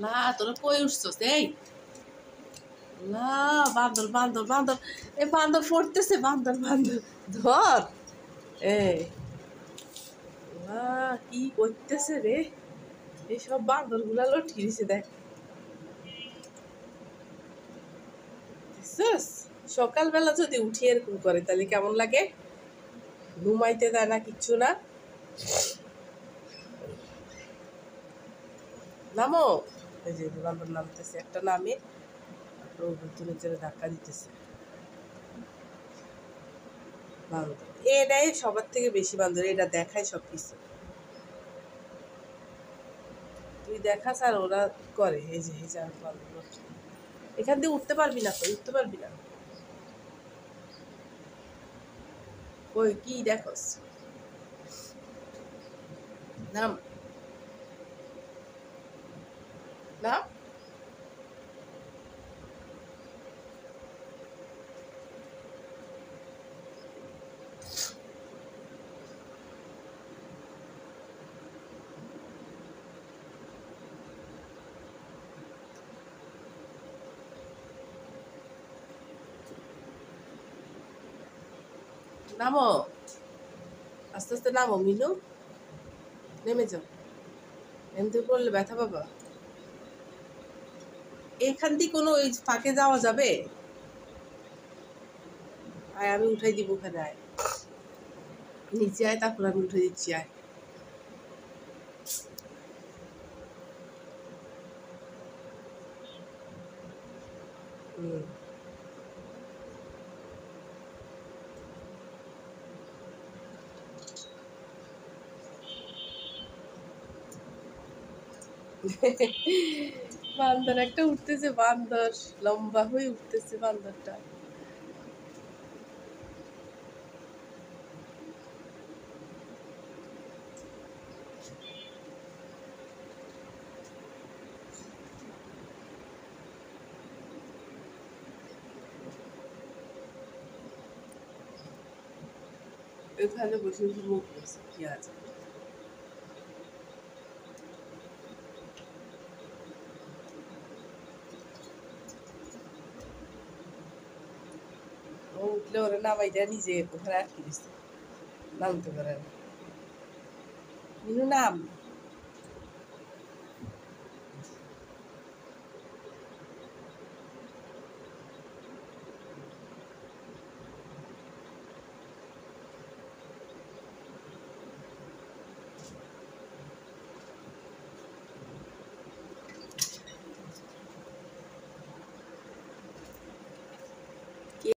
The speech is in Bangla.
না তোরা কই উঠছস এই না বান্দর বান্দর বান্দর এ বান্দর পড়তেছে বান্দর বান্দর ধর এই না কি করতেছে রে এইসব বান্দর গুলা লটকি দিছে দেখ দেখছিস সকালবেলা যদি উঠি এরকম করে তাহলে কেমন লাগে ঘুমাইতে দেয় না কিচ্ছু না নামো এই যে বান্দর নামতেছে একটা নামে তুলে চেড়ে ধাক্কা দিতেছে বান্দর এটাই সবার থেকে বেশি বান্দর এটা দেখায় সব কিছু তুই দেখাস আর ওরা করে এই যে বান্দর এখান দিয়ে উঠতে পারবি না তো উঠতে পারবি না ওই কি দেখোস নাম নাম নামো আস্তে আস্তে নামো মিনু নেমে যাও এমনি করলে ব্যথা পাবা এখান দিয়ে কোনো ওই ফাঁকে যাওয়া যাবে আয় আমি উঠাই দিব ওখানে আয় নিচে আয় তারপর আমি উঠে দিচ্ছি আয় বান্দর একটা উঠতেছে বান্দর লম্বা হয়ে উঠতেছে বান্দরটা ওইখানে বসে বসে মুখ করছে কি আছে ও উঠলে ওরা নামাইটা নিজে ওখানে আটকে দিচ্ছে নামতে পারে না মিনু নাম